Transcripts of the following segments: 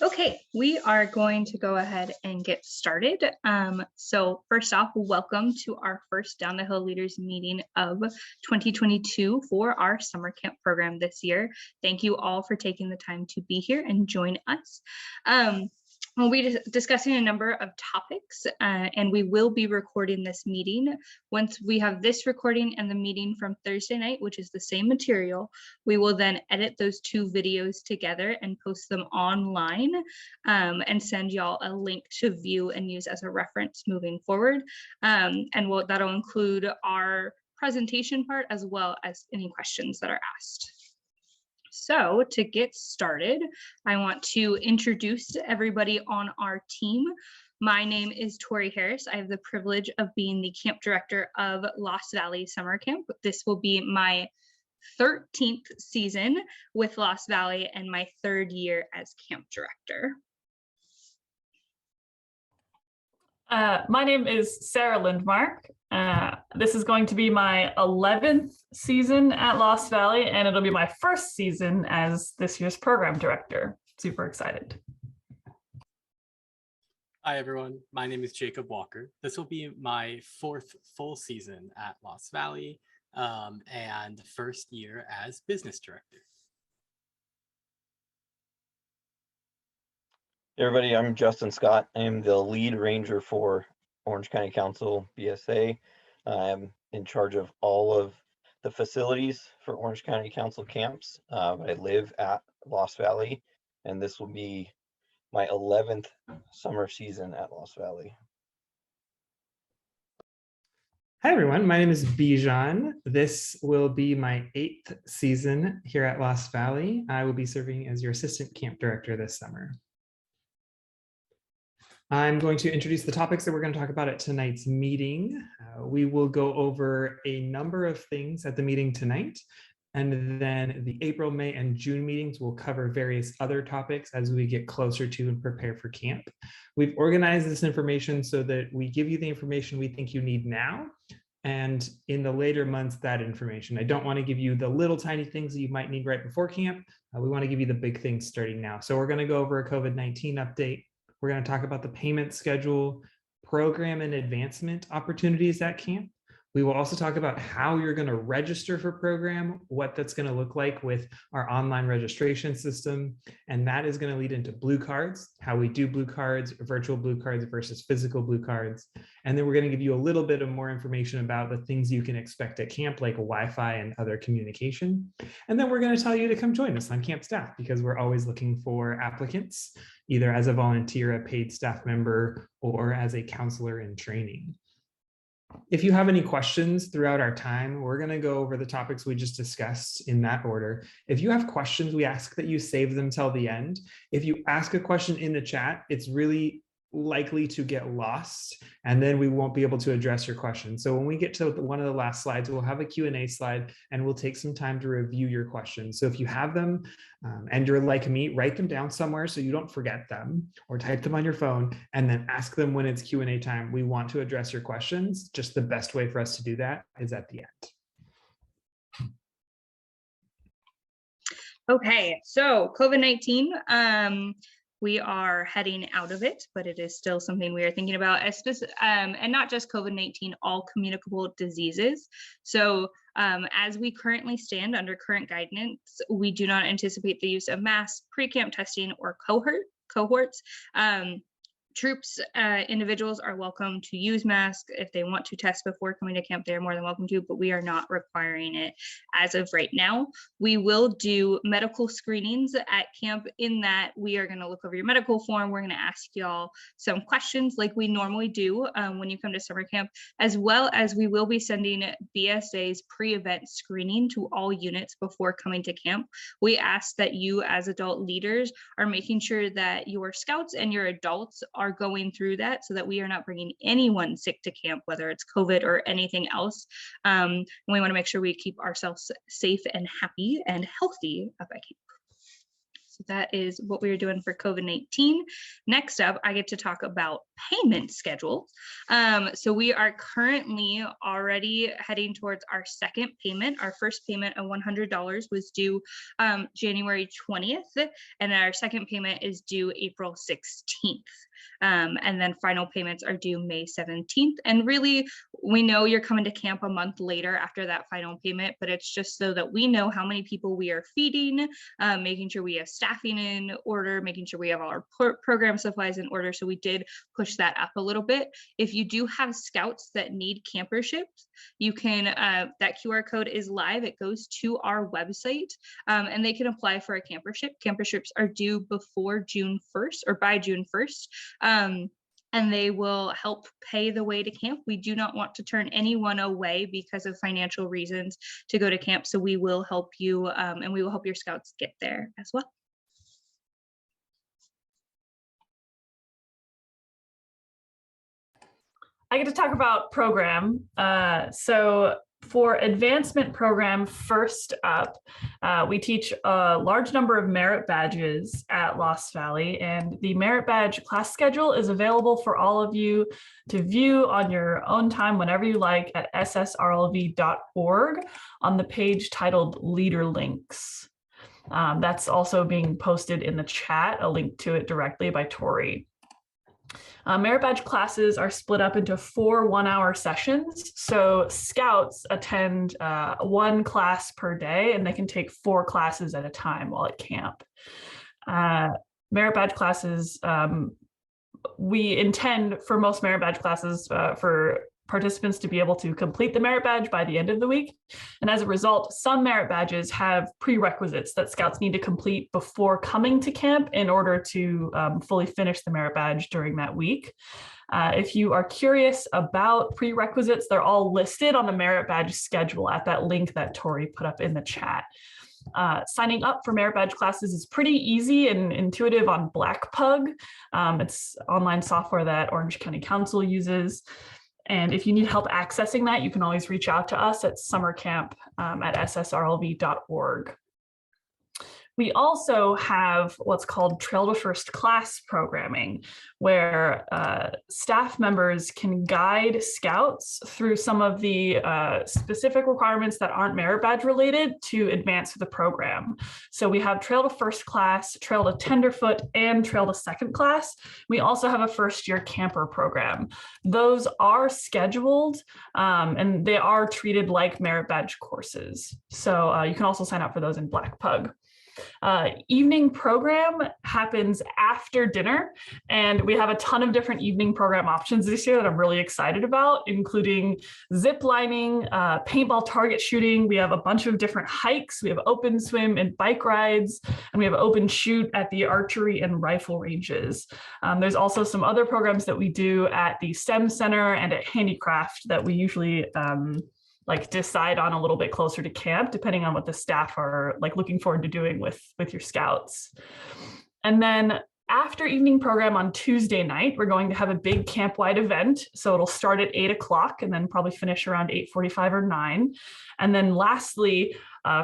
Okay, we are going to go ahead and get started. So first off, welcome to our first Down the Hill Leaders meeting of 2022 for our summer camp program this year. Thank you all for taking the time to be here and join us. We'll be discussing a number of topics, and we will be recording this meeting. Once we have this recording and the meeting from Thursday night, which is the same material, we will then edit those two videos together and post them online, and send y'all a link to view and use as a reference moving forward. And that'll include our presentation part as well as any questions that are asked. So to get started, I want to introduce everybody on our team. My name is Tori Harris. I have the privilege of being the camp director of Lost Valley Summer Camp. This will be my 13th season with Lost Valley and my third year as camp director. My name is Sarah Lindmark. This is going to be my 11th season at Lost Valley, and it'll be my first season as this year's program director. Super excited. Hi, everyone. My name is Jacob Walker. This will be my fourth full season at Lost Valley and first year as business director. Hey everybody, I'm Justin Scott. I am the lead ranger for Orange County Council BSA. I'm in charge of all of the facilities for Orange County Council camps. I live at Lost Valley, and this will be my 11th summer season at Lost Valley. Hi everyone, my name is Bijan. This will be my 8th season here at Lost Valley. I will be serving as your assistant camp director this summer. I'm going to introduce the topics that we're going to talk about at tonight's meeting. We will go over a number of things at the meeting tonight, and then the April, May, and June meetings will cover various other topics as we get closer to and prepare for camp. We've organized this information so that we give you the information we think you need now, and in the later months, that information. I don't want to give you the little tiny things that you might need right before camp. We want to give you the big things starting now. So we're going to go over a COVID-19 update. We're going to talk about the payment schedule, program and advancement opportunities at camp. We will also talk about how you're going to register for program, what that's going to look like with our online registration system. And that is going to lead into blue cards, how we do blue cards, virtual blue cards versus physical blue cards. And then we're going to give you a little bit of more information about the things you can expect at camp, like Wi-Fi and other communication. And then we're going to tell you to come join us on camp staff, because we're always looking for applicants, either as a volunteer, a paid staff member, or as a counselor in training. If you have any questions throughout our time, we're going to go over the topics we just discussed in that order. If you have questions, we ask that you save them till the end. If you ask a question in the chat, it's really likely to get lost, and then we won't be able to address your question. So when we get to one of the last slides, we'll have a Q&A slide, and we'll take some time to review your questions. So if you have them and you're like me, write them down somewhere so you don't forget them, or type them on your phone and then ask them when it's Q&A time. We want to address your questions. Just the best way for us to do that is at the end. Okay, so COVID-19, we are heading out of it, but it is still something we are thinking about, and not just COVID-19, all communicable diseases. So as we currently stand under current guidance, we do not anticipate the use of masks, pre-camp testing, or cohorts. Troops, individuals are welcome to use masks. If they want to test before coming to camp, they are more than welcome to, but we are not requiring it as of right now. We will do medical screenings at camp, in that we are going to look over your medical form. We're going to ask y'all some questions like we normally do when you come to summer camp, as well as we will be sending BSA's pre-event screening to all units before coming to camp. We ask that you as adult leaders are making sure that your scouts and your adults are going through that, so that we are not bringing anyone sick to camp, whether it's COVID or anything else. And we want to make sure we keep ourselves safe and happy and healthy up at camp. So that is what we are doing for COVID-19. Next up, I get to talk about payment schedule. So we are currently already heading towards our second payment. Our first payment of $100 was due January 20th, and our second payment is due April 16th. And then final payments are due May 17th. And really, we know you're coming to camp a month later after that final payment, but it's just so that we know how many people we are feeding, making sure we have staffing in order, making sure we have all our program supplies in order. So we did push that up a little bit. If you do have scouts that need camperships, you can, that QR code is live. It goes to our website, and they can apply for a campership. Camperships are due before June 1st or by June 1st. And they will help pay the way to camp. We do not want to turn anyone away because of financial reasons to go to camp. So we will help you, and we will help your scouts get there as well. I get to talk about program. So for advancement program, first up, we teach a large number of merit badges at Lost Valley, and the merit badge class schedule is available for all of you to view on your own time whenever you like at SSRLV.org on the page titled Leader Links. That's also being posted in the chat, a link to it directly by Tori. Merit badge classes are split up into 4 one-hour sessions. So scouts attend 1 class per day, and they can take 4 classes at a time while at camp. Merit badge classes, we intend for most merit badge classes for participants to be able to complete the merit badge by the end of the week. And as a result, some merit badges have prerequisites that scouts need to complete before coming to camp in order to fully finish the merit badge during that week. If you are curious about prerequisites, they're all listed on the merit badge schedule at that link that Tori put up in the chat. Signing up for merit badge classes is pretty easy and intuitive on Blackpug. It's online software that Orange County Council uses. And if you need help accessing that, you can always reach out to us at summercamp at ssrlv.org. We also have what's called Trail to First class programming, where staff members can guide scouts through some of the specific requirements that aren't merit badge related to advance through the program. So we have Trail to First class, Trail to Tenderfoot, and Trail to Second class. We also have a first-year camper program. Those are scheduled and they are treated like merit badge courses. So you can also sign up for those in Blackpug. Evening program happens after dinner, and we have a ton of different evening program options this year that I'm really excited about, including zip lining, paintball target shooting. We have a bunch of different hikes. We have open swim and bike rides, and we have open shoot at the archery and rifle ranges. There's also some other programs that we do at the STEM Center and at Handicraft that we usually like decide on a little bit closer to camp, depending on what the staff are like looking forward to doing with your scouts. And then after evening program on Tuesday night, we're going to have a big camp-wide event. So it'll start at 8 o'clock and then probably finish around 8:45 or 9. And then lastly,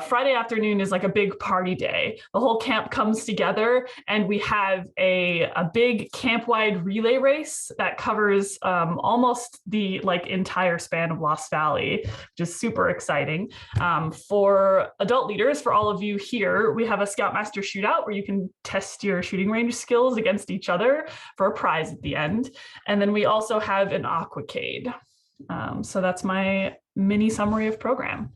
Friday afternoon is like a big party day. The whole camp comes together, and we have a big camp-wide relay race that covers almost the like entire span of Lost Valley, which is super exciting. For adult leaders, for all of you here, we have a Scoutmaster shootout where you can test your shooting range skills against each other for a prize at the end. And then we also have an aquacade. So that's my mini summary of program.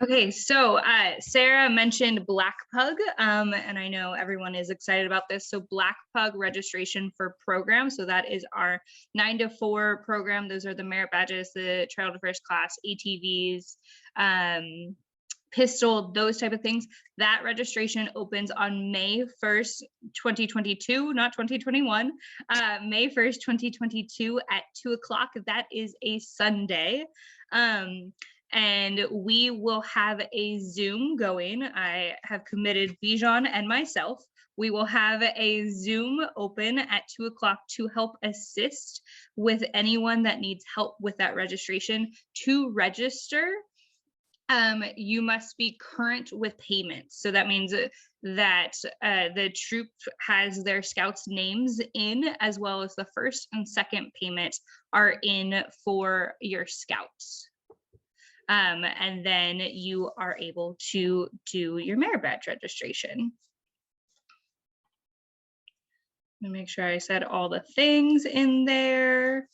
Okay, so Sarah mentioned Blackpug, and I know everyone is excited about this. So Blackpug registration for program. So that is our 9 to 4 program. Those are the merit badges, the Trail to First class, ATVs, pistol, those type of things. That registration opens on May 1st, 2022, not 2021, May 1st, 2022 at 2 o'clock. That is a Sunday. And we will have a Zoom going. I have committed Bijan and myself. We will have a Zoom open at 2 o'clock to help assist with anyone that needs help with that registration. To register, you must be current with payments. So that means that the troop has their scouts' names in, as well as the first and second payment are in for your scouts. And then you are able to do your merit badge registration. Let me make sure I said all the things in there.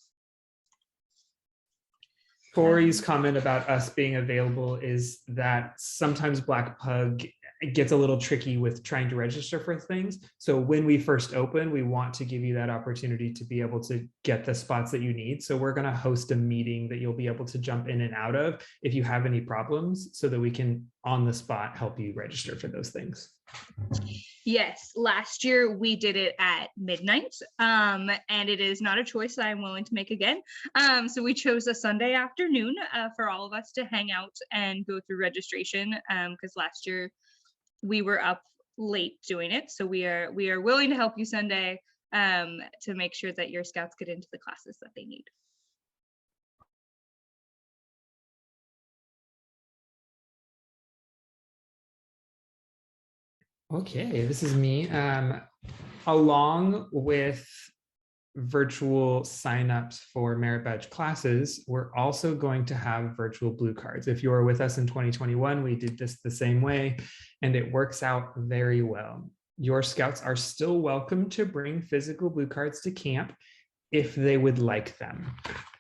Tori's comment about us being available is that sometimes Black Pug gets a little tricky with trying to register for things. So when we first open, we want to give you that opportunity to be able to get the spots that you need. So we're going to host a meeting that you'll be able to jump in and out of if you have any problems, so that we can on the spot help you register for those things. Yes, last year we did it at midnight, and it is not a choice that I'm willing to make again. So we chose a Sunday afternoon for all of us to hang out and go through registration, because last year we were up late doing it. So we are willing to help you Sunday to make sure that your scouts get into the classes that they need. Okay, this is me. Along with virtual signups for merit badge classes, we're also going to have virtual blue cards. If you were with us in 2021, we did this the same way, and it works out very well. Your scouts are still welcome to bring physical blue cards to camp if they would like them.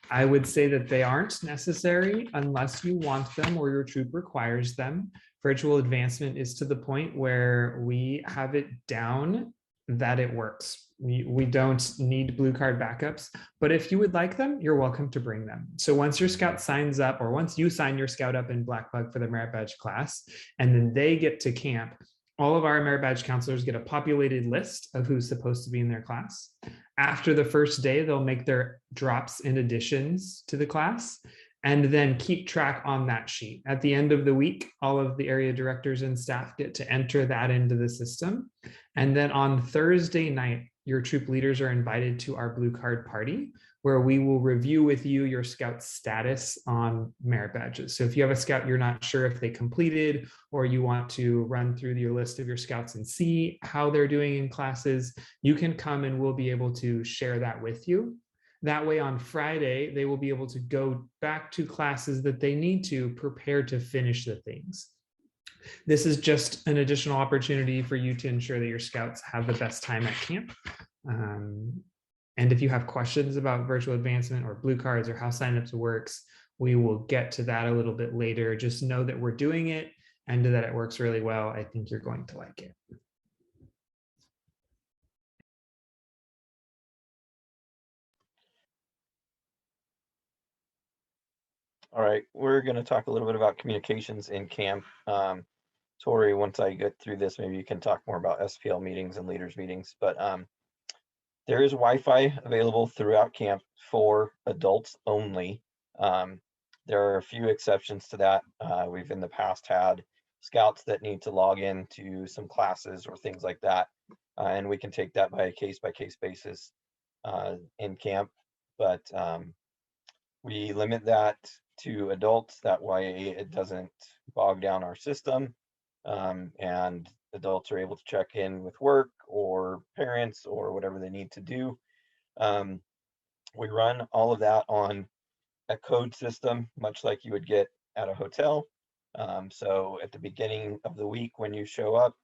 I would say that they aren't necessary unless you want them or your troop requires them. Virtual advancement is to the point where we have it down that it works. We don't need blue card backups, but if you would like them, you're welcome to bring them. So once your scout signs up, or once you sign your scout up in Black Bug for the merit badge class, and then they get to camp, all of our merit badge counselors get a populated list of who's supposed to be in their class. After the first day, they'll make their drops and additions to the class, and then keep track on that sheet. At the end of the week, all of the area directors and staff get to enter that into the system. And then on Thursday night, your troop leaders are invited to our blue card party, where we will review with you your scout status on merit badges. So if you have a scout you're not sure if they completed, or you want to run through your list of your scouts and see how they're doing in classes, you can come and we'll be able to share that with you. That way on Friday, they will be able to go back to classes that they need to prepare to finish the things. This is just an additional opportunity for you to ensure that your scouts have the best time at camp. And if you have questions about virtual advancement or blue cards or how signups works, we will get to that a little bit later. Just know that we're doing it and that it works really well. I think you're going to like it. All right, we're going to talk a little bit about communications in camp. Tori, once I get through this, maybe you can talk more about SPL meetings and leaders meetings, but there is Wi-Fi available throughout camp for adults only. There are a few exceptions to that. We've in the past had scouts that need to log in to some classes or things like that, and we can take that by a case-by-case basis in camp, but we limit that to adults. That way it doesn't bog down our system, and adults are able to check in with work or parents or whatever they need to do. We run all of that on a code system, much like you would get at a hotel. So at the beginning of the week when you show up,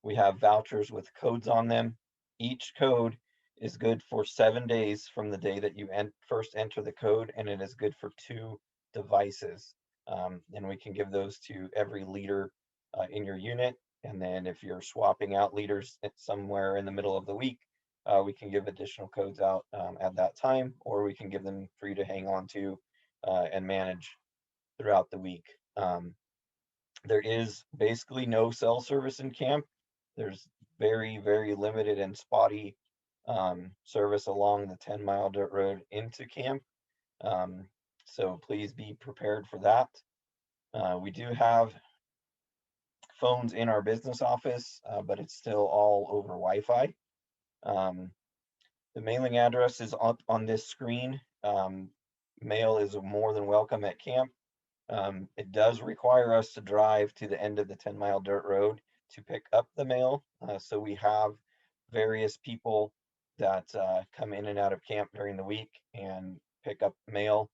we have vouchers with codes on them. Each code is good for 7 days from the day that you first enter the code, and it is good for 2 devices. And we can give those to every leader in your unit. And then if you're swapping out leaders somewhere in the middle of the week, we can give additional codes out at that time, or we can give them for you to hang on to and manage throughout the week. There is basically no cell service in camp. There's very, very limited and spotty service along the 10-mile dirt road into camp. So please be prepared for that. We do have phones in our business office, but it's still all over Wi-Fi. The mailing address is up on this screen. Mail is more than welcome at camp. It does require us to drive to the end of the 10-mile dirt road to pick up the mail. So we have various people that come in and out of camp during the week and pick up mail.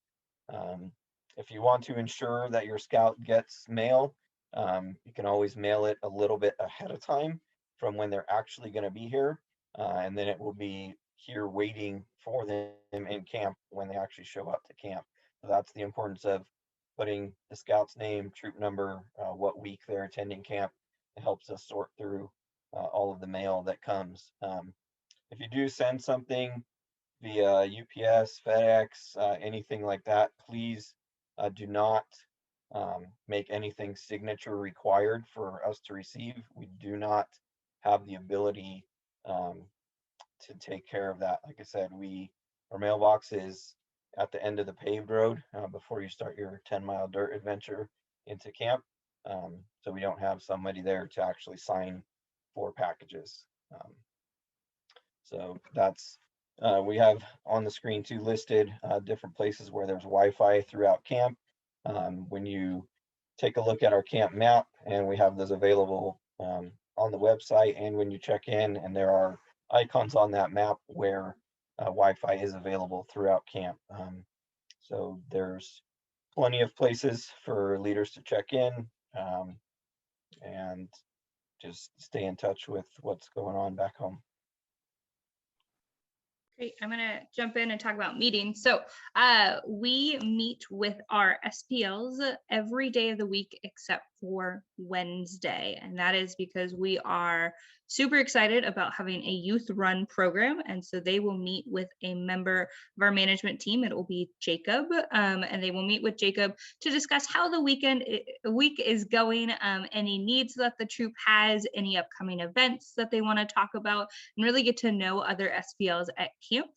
If you want to ensure that your scout gets mail, you can always mail it a little bit ahead of time from when they're actually going to be here. And then it will be here waiting for them in camp when they actually show up to camp. So that's the importance of putting the scout's name, troop number, what week they're attending camp. It helps us sort through all of the mail that comes. If you do send something via UPS, FedEx, anything like that, please do not make anything signature required for us to receive. We do not have the ability to take care of that. Like I said, our mailbox is at the end of the paved road before you start your 10-mile dirt adventure into camp. So we don't have somebody there to actually sign for packages. So that's, we have on the screen too listed different places where there's Wi-Fi throughout camp. When you take a look at our camp map, and we have those available on the website, and when you check in, and there are icons on that map where Wi-Fi is available throughout camp. So there's plenty of places for leaders to check in and just stay in touch with what's going on back home. Great. I'm going to jump in and talk about meetings. So we meet with our SPLs every day of the week except for Wednesday. And that is because we are super excited about having a youth run program. And so they will meet with a member of our management team. It will be Jacob. And they will meet with Jacob to discuss how the week is going, any needs that the troop has, any upcoming events that they want to talk about, and really get to know other SPLs at camp.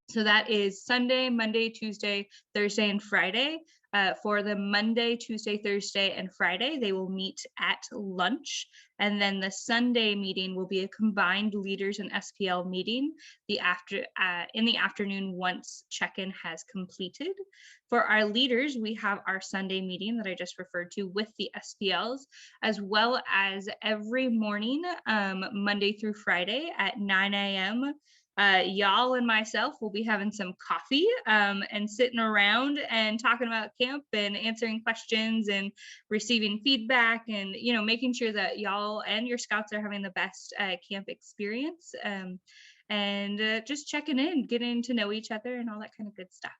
So that is Sunday, Monday, Tuesday, Thursday, and Friday. For the Monday, Tuesday, Thursday, and Friday, they will meet at lunch. And then the Sunday meeting will be a combined leaders and SPL meeting in the afternoon once check-in has completed. For our leaders, we have our Sunday meeting that I just referred to with the SPLs, as well as every morning, Monday through Friday at 9 a.m. Y'all and myself will be having some coffee and sitting around and talking about camp and answering questions and receiving feedback and, you know, making sure that y'all and your scouts are having the best camp experience and just checking in, getting to know each other and all that kind of good stuff.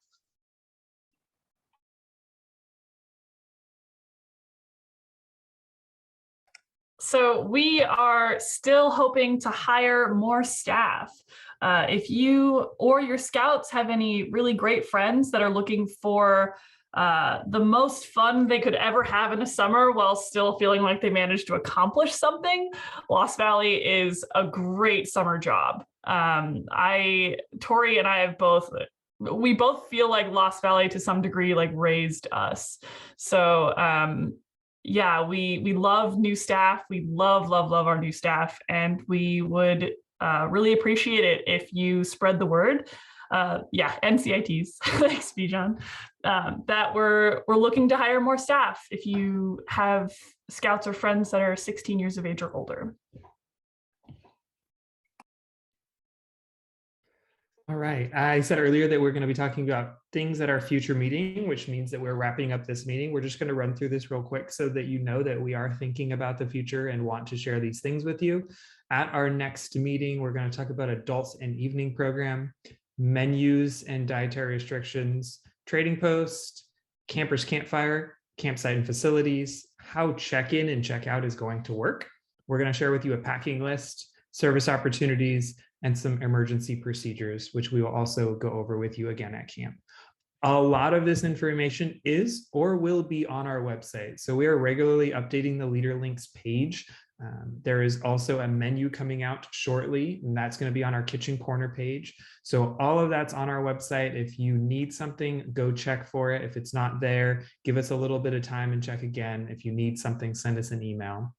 So we are still hoping to hire more staff. If you or your scouts have any really great friends that are looking for the most fun they could ever have in a summer while still feeling like they managed to accomplish something, Lost Valley is a great summer job. Tori and I have we both feel like Lost Valley to some degree like raised us. So yeah, we love new staff. We love our new staff, and we would really appreciate it if you spread the word. Yeah, NCITs, thanks, Bijan, that we're looking to hire more staff if you have scouts or friends that are 16 years of age or older. All right. I said earlier that we're going to be talking about things at our future meeting, which means that we're wrapping up this meeting. We're just going to run through this real quick so that you know that we are thinking about the future and want to share these things with you. At our next meeting, we're going to talk about adults and evening program, menus and dietary restrictions, trading post, campers campfire, campsite and facilities, how check-in and check-out is going to work. We're going to share with you a packing list, service opportunities, and some emergency procedures, which we will also go over with you again at camp. A lot of this information is or will be on our website. So we are regularly updating the Leader Links page. There is also a menu coming out shortly, and that's going to be on our kitchen corner page. So all of that's on our website. If you need something, go check for it. If it's not there, give us a little bit of time and check again. If you need something, send us an email.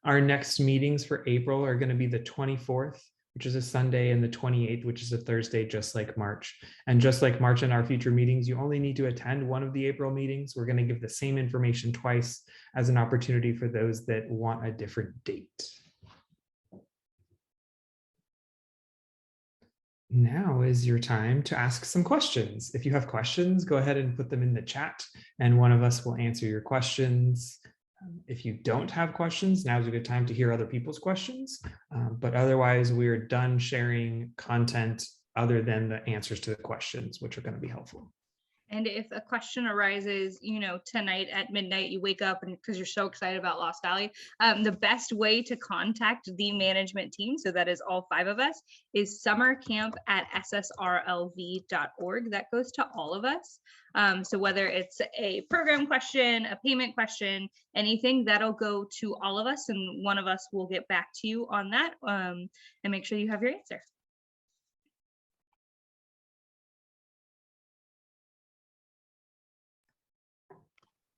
Our next meetings for April are going to be the 24th, which is a Sunday, and the 28th, which is a Thursday, just like March. And just like March in our future meetings, you only need to attend one of the April meetings. We're going to give the same information twice as an opportunity for those that want a different date. Now is your time to ask some questions. If you have questions, go ahead and put them in the chat, and one of us will answer your questions. If you don't have questions, now is a good time to hear other people's questions. But otherwise, we're done sharing content other than the answers to the questions, which are going to be helpful. And if a question arises, you know, tonight at midnight, you wake up and because you're so excited about Lost Valley, the best way to contact the management team, so that is all 5 of us, is summercamp@ssrlv.org. That goes to all of us. So whether it's a program question, a payment question, anything, that'll go to all of us, and one of us will get back to you on that and make sure you have your answer.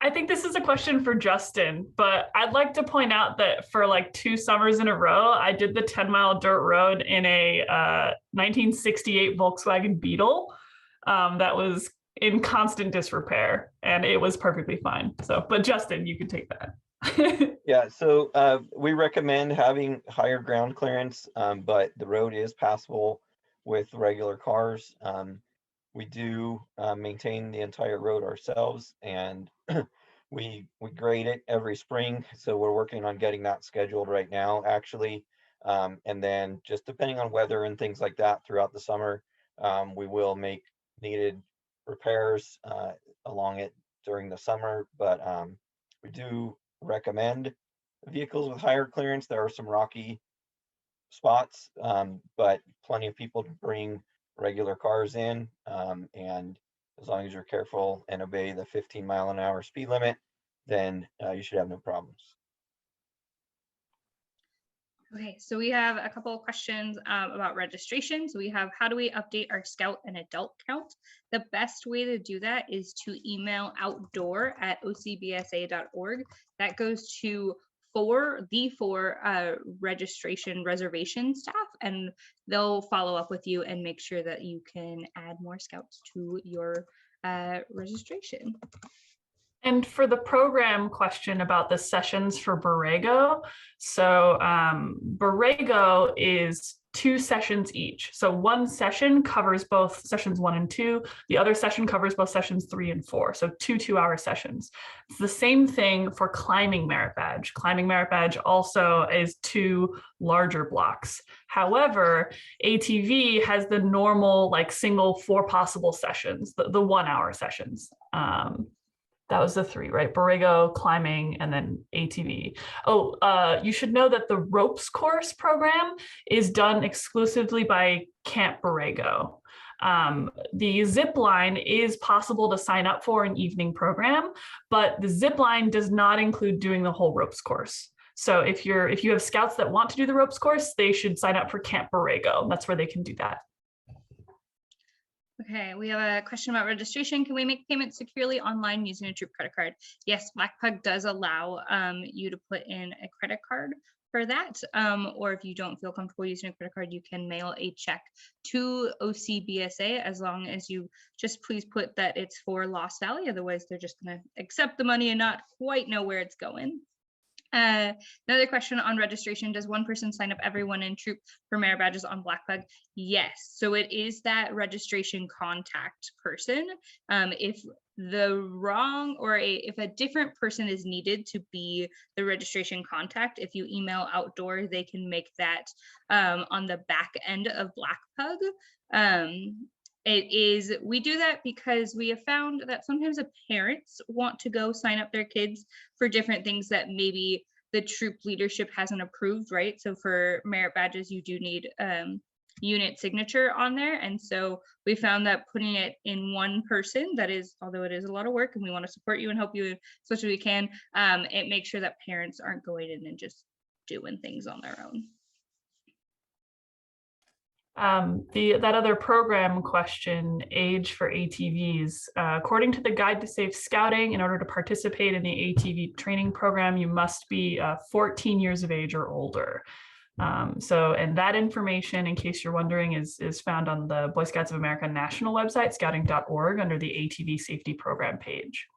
I think this is a question for Justin, but I'd like to point out that for like 2 summers in a row, I did the 10-mile dirt road in a 1968 Volkswagen Beetle that was in constant disrepair, and it was perfectly fine. So, but Justin, you can take that. Yeah, so we recommend having higher ground clearance, but the road is passable with regular cars. We do maintain the entire road ourselves, and we grade it every spring. So we're working on getting that scheduled right now, actually. And then just depending on weather and things like that throughout the summer, we will make needed repairs along it during the summer. But we do recommend vehicles with higher clearance. There are some rocky spots, but plenty of people bring regular cars in, and as long as you're careful and obey the 15-mile-an-hour speed limit, then you should have no problems. Okay, so we have a couple of questions about registration. So we have, how do we update our scout and adult count? The best way to do that is to email outdoor@ocbsa.org. That goes to the four registration reservation staff, and they'll follow up with you and make sure that you can add more scouts to your registration. And for the program question about the sessions for Borrego, so Borrego is 2 sessions each. So one session covers both sessions 1 and 2. The other session covers both sessions 3 and 4. So 2 2-hour sessions. It's the same thing for climbing merit badge. Climbing merit badge also is 2 larger blocks. However, ATV has the normal like single 4 possible sessions, the 1-hour sessions. That was the 3, right? Borrego, climbing, and then ATV. Oh, you should know that the ropes course program is done exclusively by Camp Borrego. The zip line is possible to sign up for an evening program, but the zip line does not include doing the whole ropes course. So if you have scouts that want to do the ropes course, they should sign up for Camp Borrego. That's where they can do that. Okay, we have a question about registration. Can we make payments securely online using a troop credit card? Yes, Black Pug does allow you to put in a credit card for that. Or if you don't feel comfortable using a credit card, you can mail a check to OCBSA, as long as you just please put that it's for Lost Valley. Otherwise, they're just going to accept the money and not quite know where it's going. Another question on registration: does one person sign up everyone in troop for merit badges on Black Pug? Yes, so it is that registration contact person. If the wrong or if a different person is needed to be the registration contact, if you email outdoor, they can make that on the back end of Black Pug. We do that because we have found that sometimes the parents want to go sign up their kids for different things that maybe the troop leadership hasn't approved, right? So for merit badges, you do need unit signature on there. And so we found that putting it in one person, that is, although it is a lot of work and we want to support you and help you as much as we can, it makes sure that parents aren't going in and just doing things on their own. That other program question, age for ATVs, according to the Guide to Safe Scouting, in order to participate in the ATV training program, you must be 14 years of age or older. And that information, in case you're wondering, is found on the Boy Scouts of America national website, scouting.org, under the ATV Safety Program page.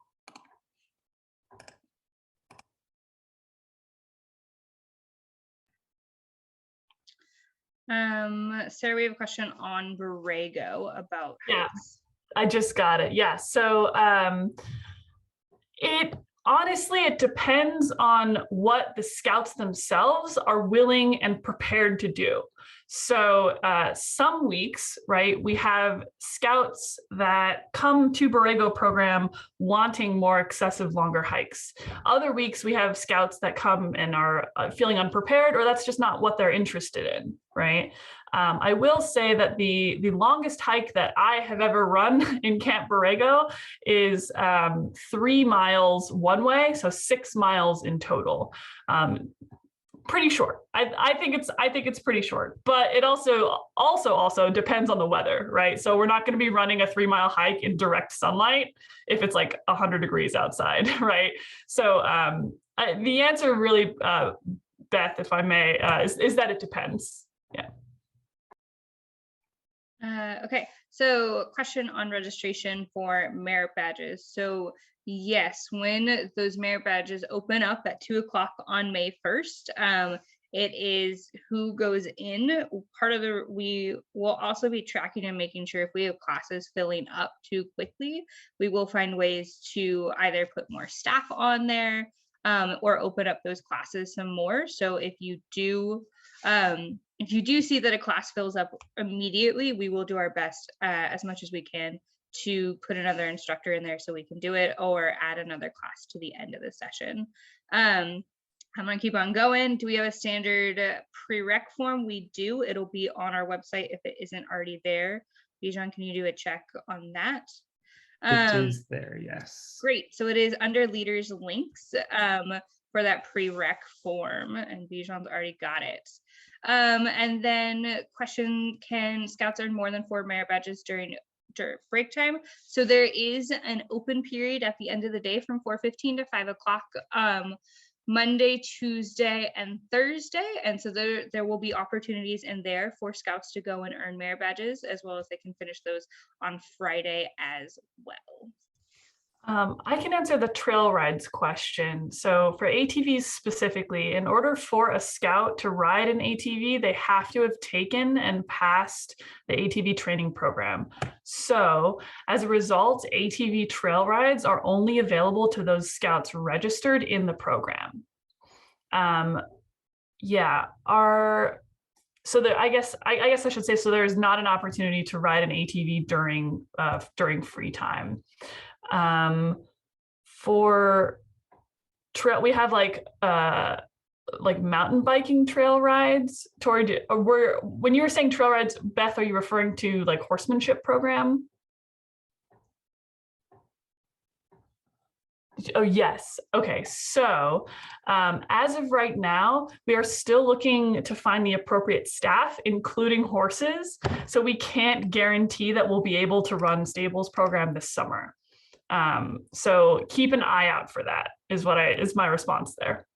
Sarah, we have a question on Borrego about Yeah. hikes. I just got it. Yeah. So honestly, it depends on what the scouts themselves are willing and prepared to do. So some weeks, right, we have scouts that come to Borrego program wanting more excessive, longer hikes. Other weeks, we have scouts that come and are feeling unprepared, or that's just not what they're interested in, right? I will say that the longest hike that I have ever run in Camp Borrego is 3 miles one way, so 6 miles in total. Pretty short. I think it's pretty short, but it also depends on the weather, right? So we're not going to be running a 3-mile hike in direct sunlight if it's like 100 degrees outside, right? So the answer really, Beth, if I may, is that it depends. Yeah. Okay, so question on registration for merit badges. So yes, when those merit badges open up at 2 o'clock on May 1st, it is who goes in. We will also be tracking and making sure if we have classes filling up too quickly, we will find ways to either put more staff on there or open up those classes some more. So if you do see that a class fills up immediately, we will do our best as much as we can to put another instructor in there so we can do it, or add another class to the end of the session. I'm gonna keep on going. Do we have a standard prereq form? We do. It'll be on our website if it isn't already there. Bijan, can you do a check on that? It is there, yes. Great. So it is under leaders links for that prereq form, and Bijan's already got it. And then question, can scouts earn more than 4 merit badges during break time? So there is an open period at the end of the day from 4:15 to 5 o'clock, Monday, Tuesday, and Thursday. And so there will be opportunities in there for scouts to go and earn merit badges, as well as they can finish those on Friday as well. I can answer the trail rides question. So for ATVs specifically, in order for a scout to ride an ATV, they have to have taken and passed the ATV training program. So as a result, ATV trail rides are only available to those scouts registered in the program. I guess I should say, so there is not an opportunity to ride an ATV during free time. For trail, we have like mountain biking trail rides. Tori, when you were saying trail rides, Beth, are you referring to like horsemanship program? Oh, yes. Okay. So as of right now, we are still looking to find the appropriate staff, including horses. So we can't guarantee that we'll be able to run stables program this summer. So keep an eye out for that is my response there.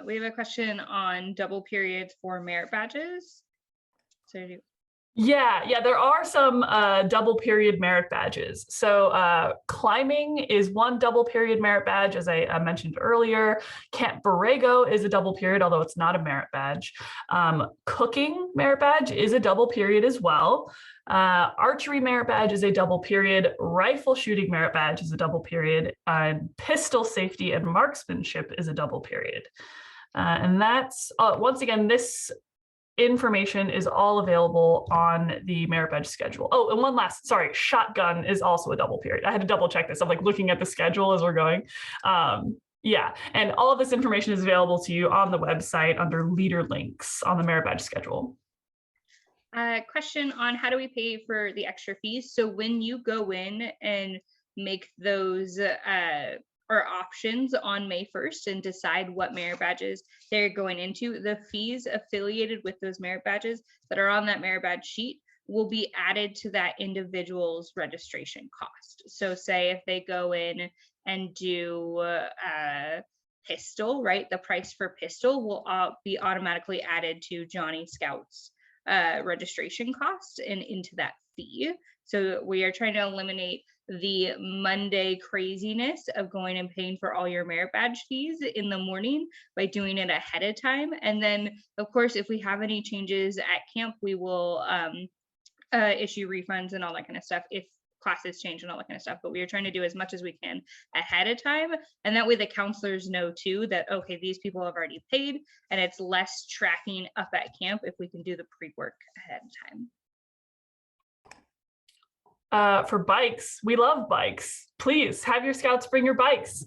We have a question on double periods for merit badges. So Yeah, there are some double period merit badges. So climbing is one double period merit badge, as I mentioned earlier. Camp Borrego is a double period, although it's not a merit badge. Cooking merit badge is a double period as well. Archery merit badge is a double period. Rifle shooting merit badge is a double period. Pistol safety and marksmanship is a double period. And that's, once again, this information is all available on the merit badge schedule. Oh, and one last, sorry, shotgun is also a double period. I had to double check this. I'm like looking at the schedule as we're going. Yeah, and all of this information is available to you on the website under leader links on the merit badge schedule. Question on how do we pay for the extra fees? So when you go in and make those or options on May 1st and decide what merit badges they're going into, the fees affiliated with those merit badges that are on that merit badge sheet will be added to that individual's registration cost. So say if they go in and do pistol, right? The price for pistol will be automatically added to Johnny Scout's registration cost and into that fee. So we are trying to eliminate the Monday craziness of going and paying for all your merit badge fees in the morning by doing it ahead of time. And then, of course, if we have any changes at camp, we will issue refunds and all that kind of stuff if classes change and all that kind of stuff. But we are trying to do as much as we can ahead of time. And that way the counselors know too that, okay, these people have already paid, and it's less tracking up at camp if we can do the pre-work ahead of time. For bikes, we love bikes. Please have your scouts bring your bikes.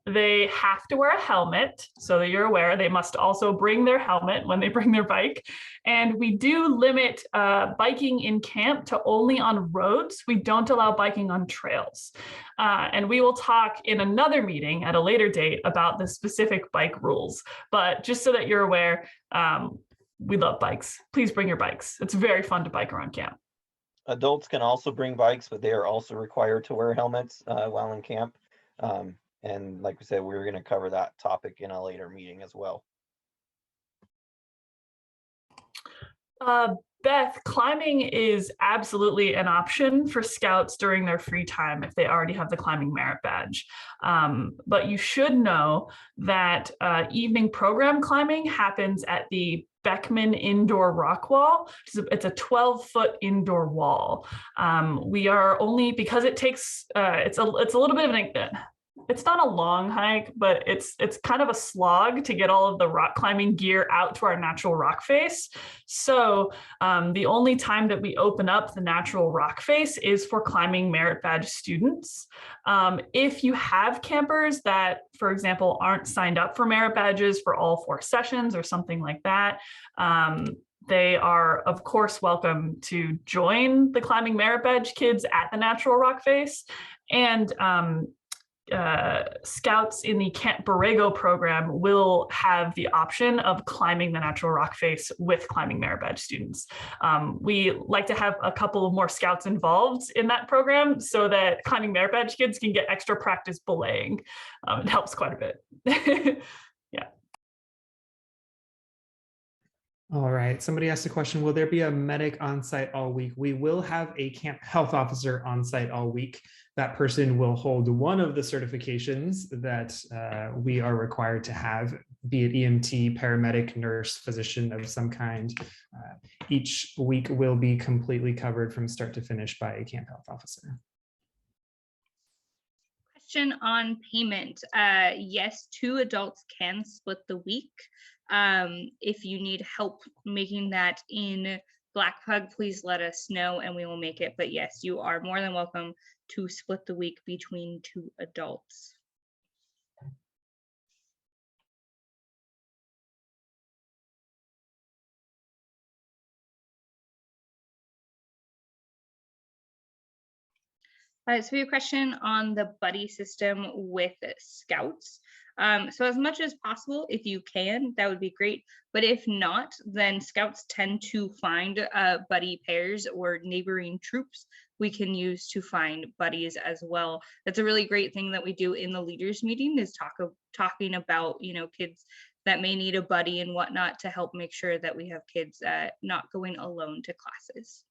They have to wear a helmet, so that you're aware. They must also bring their helmet when they bring their bike. And we do limit biking in camp to only on roads. We don't allow biking on trails. And we will talk in another meeting at a later date about the specific bike rules. But just so that you're aware, we love bikes. Please bring your bikes. It's very fun to bike around camp. Adults can also bring bikes, but they are also required to wear helmets while in camp. And like we said, we're going to cover that topic in a later meeting as well. Beth, climbing is absolutely an option for scouts during their free time if they already have the climbing merit badge. But you should know that evening program climbing happens at the Beckman indoor rock wall. It's a 12-foot indoor wall. We are only, because it takes, it's a little bit of an, it's not a long hike, but it's kind of a slog to get all of the rock climbing gear out to our natural rock face. So the only time that we open up the natural rock face is for climbing merit badge students. If you have campers that, for example, aren't signed up for merit badges for all 4 sessions or something like that, they are, of course, welcome to join the climbing merit badge kids at the natural rock face. And scouts in the Camp Borrego program will have the option of climbing the natural rock face with climbing merit badge students. We like to have a couple of more scouts involved in that program so that climbing merit badge kids can get extra practice belaying. It helps quite a bit. Yeah. All right, somebody asked a question, will there be a medic on site all week? We will have a camp health officer on site all week. That person will hold one of the certifications that we are required to have, be it EMT, paramedic, nurse, physician of some kind. Each week will be completely covered from start to finish by a camp health officer. Question on payment. Yes, 2 adults can split the week. If you need help making that in Black Pug, please let us know and we will make it. But yes, you are more than welcome to split the week between 2 adults. So we have a question on the buddy system with scouts. So as much as possible, if you can, that would be great. But if not, then scouts tend to find buddy pairs or neighboring troops we can use to find buddies as well. That's a really great thing that we do in the leaders meeting, is talking about, you know, kids that may need a buddy and whatnot to help make sure that we have kids not going alone to classes.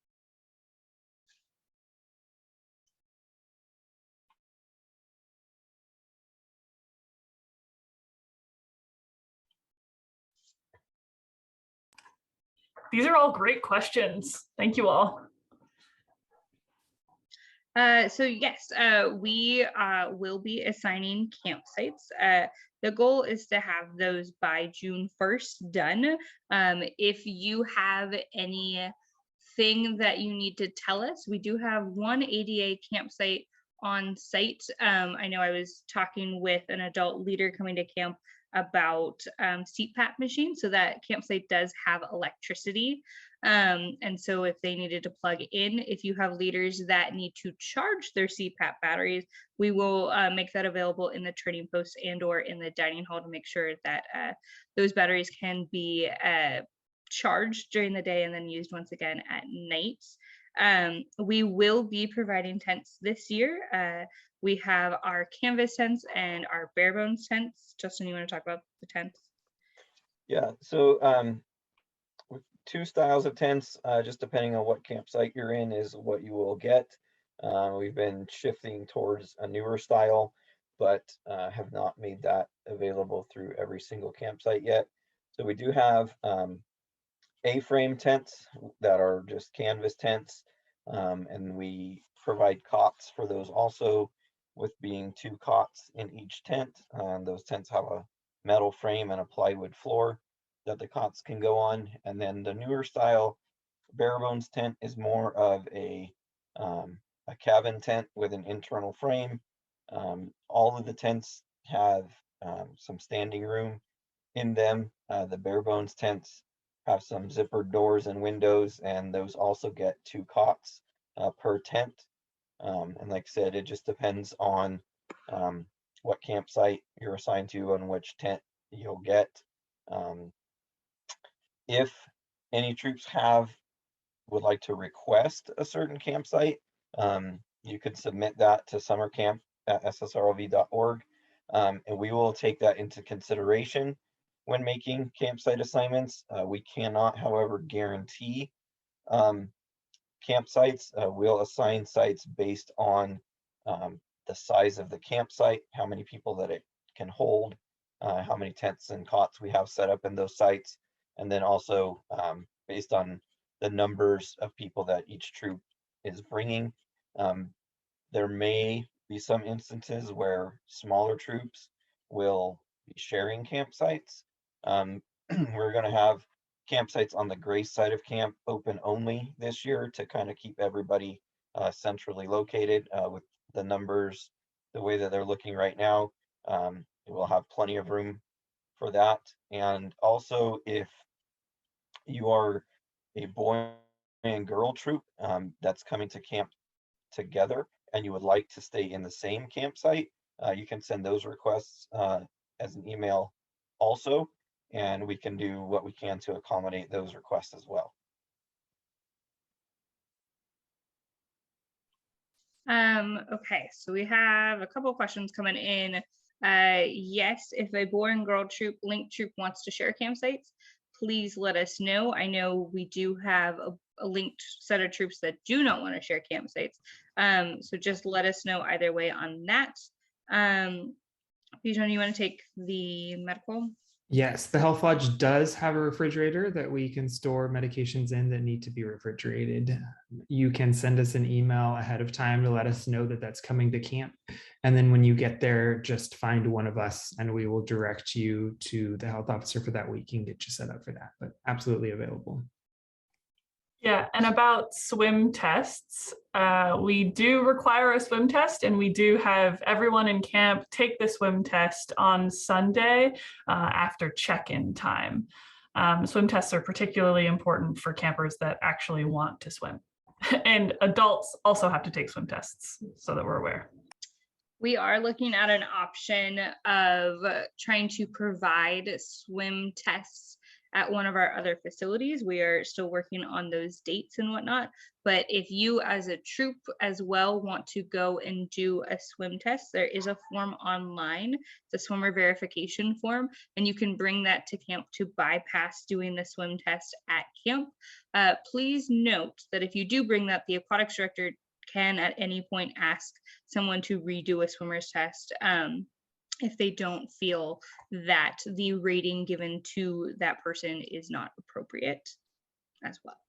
These are all great questions. Thank you all. So yes, we will be assigning campsites. The goal is to have those by June 1st done. If you have anything that you need to tell us, we do have 1 ADA campsite on site. I know I was talking with an adult leader coming to camp about CPAP machines, so that campsite does have electricity. And so if they needed to plug in, if you have leaders that need to charge their CPAP batteries, we will make that available in the training post and or in the dining hall to make sure that those batteries can be charged during the day and then used once again at night. We will be providing tents this year. We have our canvas tents and our bare bones tents. Justin, you want to talk about the tents? Yeah, so with two styles of tents, just depending on what campsite you're in is what you will get. We've been shifting towards a newer style, but have not made that available through every single campsite yet. So we do have A-frame tents that are just canvas tents, and we provide cots for those also, with being 2 cots in each tent. Those tents have a metal frame and a plywood floor that the cots can go on. And then the newer style bare bones tent is more of a cabin tent with an internal frame. All of the tents have some standing room in them. The bare bones tents have some zippered doors and windows, and those also get 2 cots per tent. And like I said, it just depends on what campsite you're assigned to and which tent you'll get. If any troops would like to request a certain campsite, you could submit that to summercamp@ssrlv.org, and we will take that into consideration when making campsite assignments. We cannot, however, guarantee campsites. We'll assign sites based on the size of the campsite, how many people that it can hold, how many tents and cots we have set up in those sites, and then also based on the numbers of people that each troop is bringing. There may be some instances where smaller troops will be sharing campsites. We're going to have campsites on the gray side of camp open only this year to kind of keep everybody centrally located. With the numbers the way that they're looking right now, we'll have plenty of room for that. And also, if you are a boy and girl troop that's coming to camp together and you would like to stay in the same campsite, you can send those requests as an email also, and we can do what we can to accommodate those requests as well. Okay, so we have a couple of questions coming in. Yes, if a boy and girl troop, link troop wants to share campsites, please let us know. I know we do have a linked set of troops that do not want to share campsites. So just let us know either way on that. Bijan, you want to take the medical? Yes, the Health Lodge does have a refrigerator that we can store medications in that need to be refrigerated. You can send us an email ahead of time to let us know that that's coming to camp. And then when you get there, just find one of us and we will direct you to the health officer for that week and get you set up for that, but absolutely available. Yeah, and about swim tests, we do require a swim test, and we do have everyone in camp take the swim test on Sunday after check-in time. Swim tests are particularly important for campers that actually want to swim. And adults also have to take swim tests, so that we're aware. We are looking at an option of trying to provide swim tests at one of our other facilities. We are still working on those dates and whatnot, but if you as a troop as well want to go and do a swim test, there is a form online, the swimmer verification form, and you can bring that to camp to bypass doing the swim test at camp. Please note that if you do bring that, the aquatics director can at any point ask someone to redo a swimmer's test if they don't feel that the rating given to that person is not appropriate as well.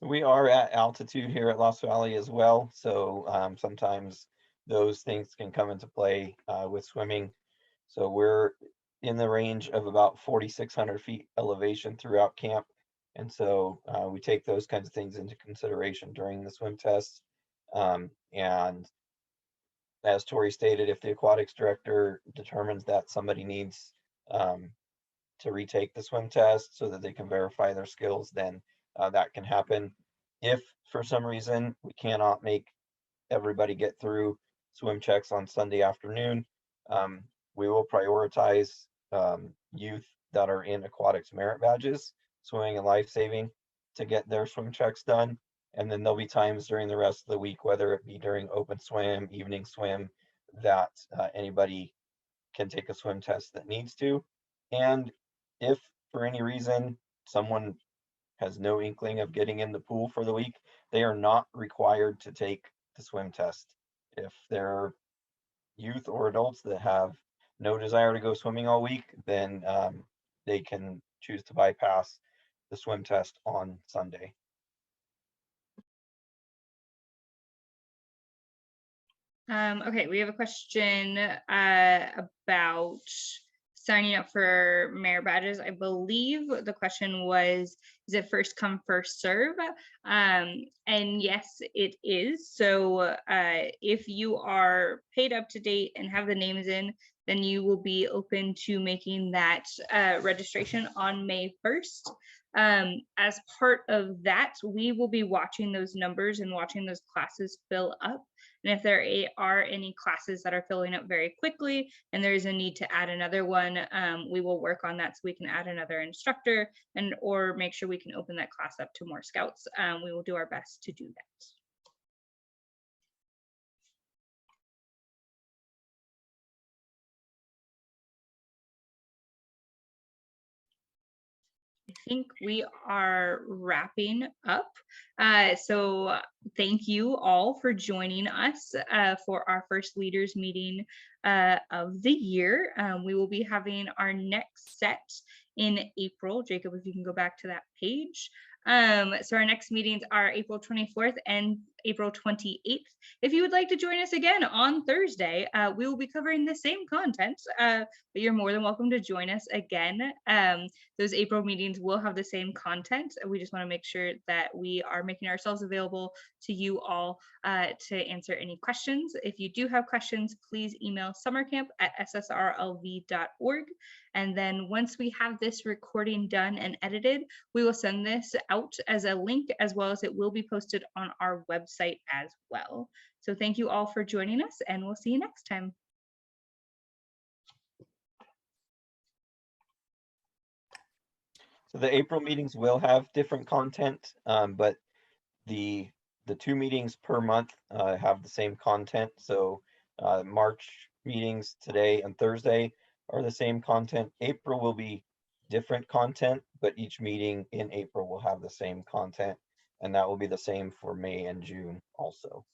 We are at altitude here at Lost Valley as well, so sometimes those things can come into play with swimming. So we're in the range of about 4,600 feet elevation throughout camp, and so we take those kinds of things into consideration during the swim tests. And as Tori stated, if the aquatics director determines that somebody needs to retake the swim test so that they can verify their skills, then that can happen. If for some reason we cannot make everybody get through swim checks on Sunday afternoon, we will prioritize youth that are in aquatics merit badges, swimming and life saving, to get their swim checks done. And then there'll be times during the rest of the week, whether it be during open swim, evening swim, that anybody can take a swim test that needs to. And if for any reason someone has no inkling of getting in the pool for the week, they are not required to take the swim test. If they're youth or adults that have no desire to go swimming all week, then they can choose to bypass the swim test on Sunday. Okay, we have a question about signing up for mayor badges. I believe the question was, is it first come, first serve? And yes, it is. So if you are paid up to date and have the names in, then you will be open to making that registration on May 1st. As part of that, we will be watching those numbers and watching those classes fill up. And if there are any classes that are filling up very quickly and there is a need to add another one, we will work on that so we can add another instructor and or make sure we can open that class up to more scouts. We will do our best to do that. I think we are wrapping up. So thank you all for joining us for our first leaders meeting of the year. We will be having our next set in April. Jacob, if you can go back to that page. So our next meetings are April 24th and April 28th. If you would like to join us again on Thursday, we will be covering the same content, but you're more than welcome to join us again. Those April meetings will have the same content. We just want to make sure that we are making ourselves available to you all to answer any questions. If you do have questions, please email summercamp@ssrlv.org. And then once we have this recording done and edited, we will send this out as a link, as well as it will be posted on our website as well. So thank you all for joining us, and we'll see you next time. So the April meetings will have different content, but the 2 meetings per month have the same content. So March meetings today and Thursday are the same content. April will be different content, but each meeting in April will have the same content, and that will be the same for May and June also.